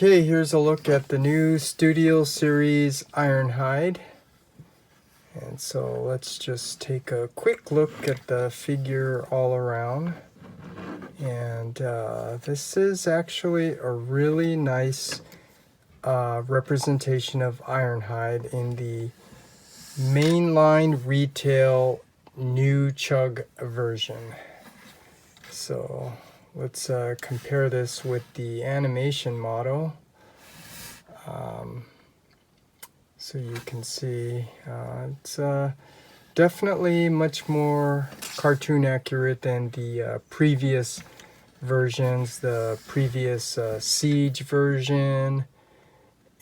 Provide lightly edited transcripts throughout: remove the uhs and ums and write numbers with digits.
Okay, here's a look at the new Studio Series Ironhide. And so let's just take a quick look at the figure all around. And this is actually a really nice representation of Ironhide in the mainline retail new chug version. So let's compare this with the animation model. So you can see it's definitely much more cartoon accurate than the previous versions, the previous Siege version,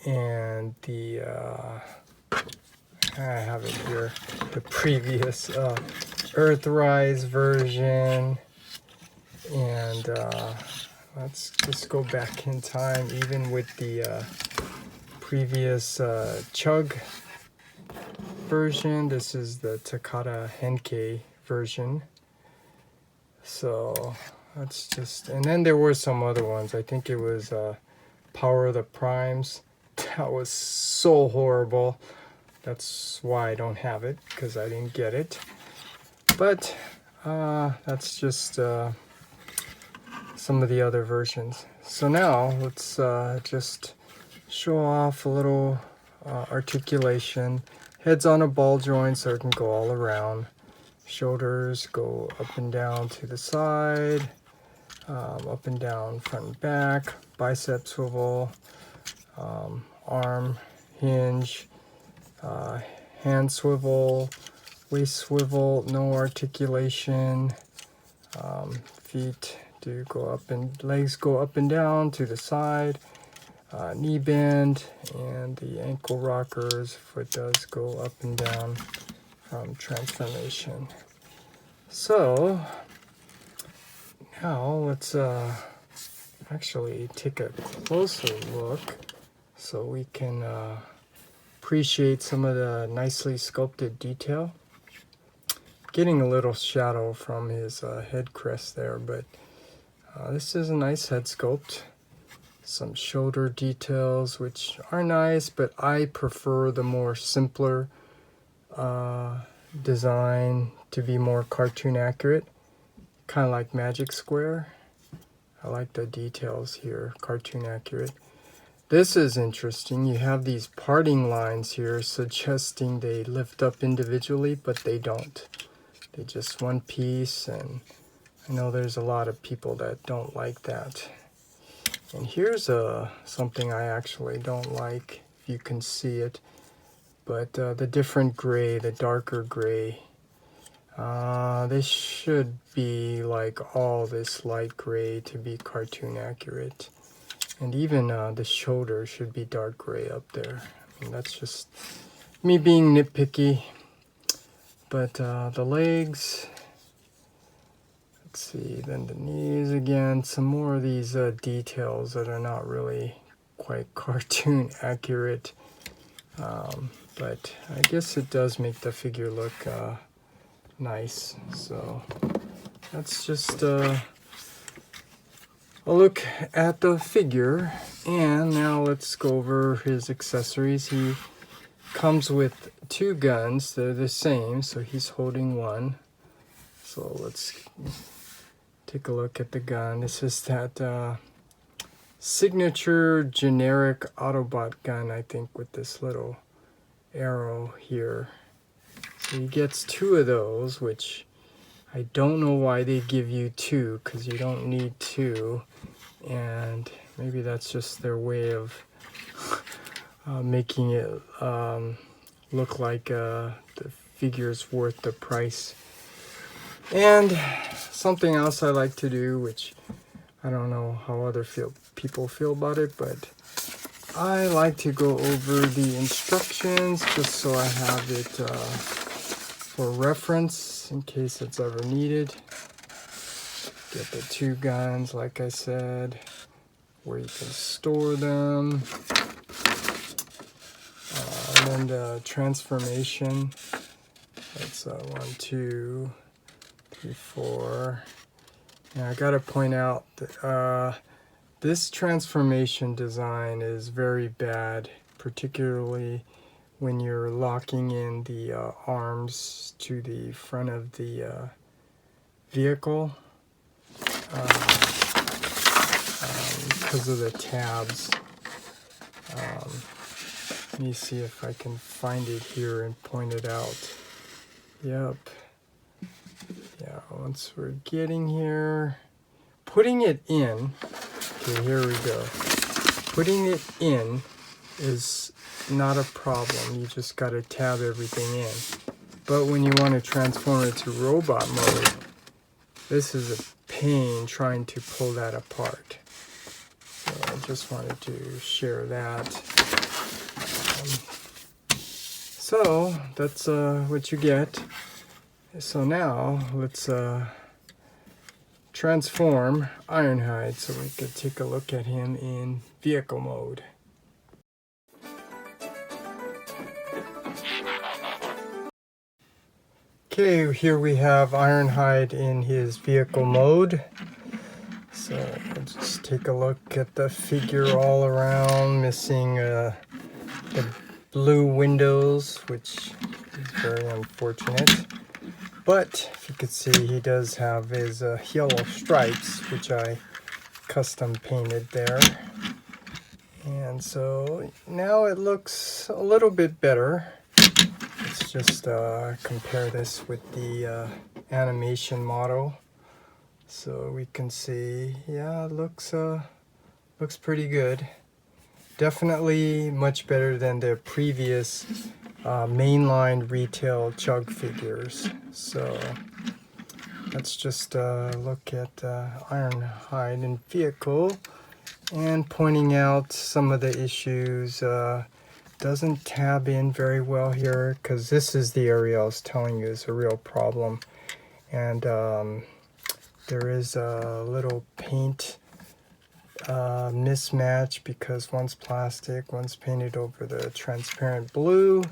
and the I have it here, the previous Earthrise version. And let's just go back in time, even with the previous Chug version. This is the Takata Henkei version. So let's just, and then there were some other ones. I think it was Power of the Primes. That was so horrible. That's why I don't have it, because I didn't get it. But that's just some of the other versions. So now let's just show off a little articulation. Head's on a ball joint so it can go all around. Shoulders go up and down to the side, up and down front and back. Bicep swivel, arm hinge, hand swivel, waist swivel, no articulation. Feet do go up, and legs go up and down to the side. Knee bend, and the ankle rockers, foot does go up and down from transformation. So now let's actually take a closer look so we can appreciate some of the nicely sculpted detail. Getting a little shadow from his head crest there, but this is a nice head sculpt. Some shoulder details, which are nice, but I prefer the more simpler design to be more cartoon accurate, kind of like Magic Square. I like the details here, cartoon accurate. This is interesting. You have these parting lines here suggesting they lift up individually, but they don't. They're just one piece, and I know there's a lot of people that don't like that. And here's something I actually don't like, if you can see it, but the different gray, the darker gray. This should be like all this light gray to be cartoon accurate. And even the shoulder should be dark gray up there. I mean, that's just me being nitpicky. But the legs, let's see, then the knees again, some more of these details that are not really quite cartoon accurate. But I guess it does make the figure look nice. So that's just a look at the figure. And now let's go over his accessories. He comes with two guns. They're the same, so he's holding one. So let's take a look at the gun. This is that signature generic Autobot gun, I think, with this little arrow here. So he gets two of those, which I don't know why they give you two, because you don't need two. And maybe that's just their way of making it look like the figure's worth the price. And something else I like to do, which I don't know how other people feel about it, but I like to go over the instructions just so I have it for reference in case it's ever needed. Get the two guns, like I said, where you can store them. And then the transformation. That's 1, 2, 3, 4. Now I gotta point out that This transformation design is very bad, particularly when you're locking in the arms to the front of the vehicle because of the tabs. Let me see if I can find it here and point it out. Yep. Yeah, once we're getting here, putting it in, okay, here we go. Putting it in is not a problem. You just got to tab everything in. But when you want to transform it to robot mode, this is a pain trying to pull that apart. So I just wanted to share that. So that's what you get. So now let's transform Ironhide so we could take a look at him in vehicle mode. Okay, here we have Ironhide in his vehicle mode. So let's just take a look at the figure all around, missing the blue windows, which is very unfortunate. But if you could see, he does have his yellow stripes, which I custom painted there. And so now it looks a little bit better. Let's just compare this with the animation model. So we can see, yeah, it looks pretty good. Definitely much better than the previous mainline retail Chug figures. So let's just look at Ironhide in vehicle and pointing out some of the issues. Doesn't tab in very well here because this is the area I was telling you is a real problem. And there is a little paint mismatch because one's plastic, one's painted over the transparent blue.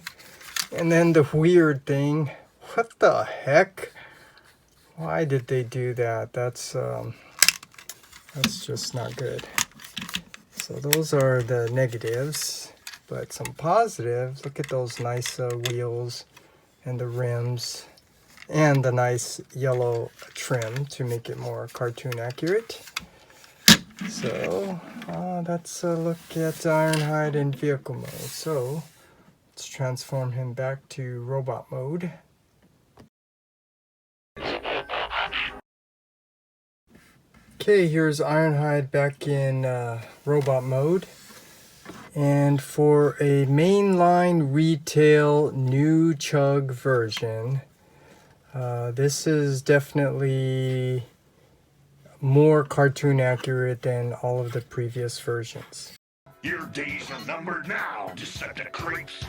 And then the weird thing, what the heck? Why did they do that? That's just not good. So those are the negatives, but some positives. Look at those nice wheels and the rims and the nice yellow trim to make it more cartoon accurate. So that's a look at Ironhide in vehicle mode. So let's transform him back to robot mode. Okay, here's Ironhide back in robot mode. And for a mainline retail new Chug version, this is definitely more cartoon accurate than all of the previous versions. Your days are numbered now, Decepticrates.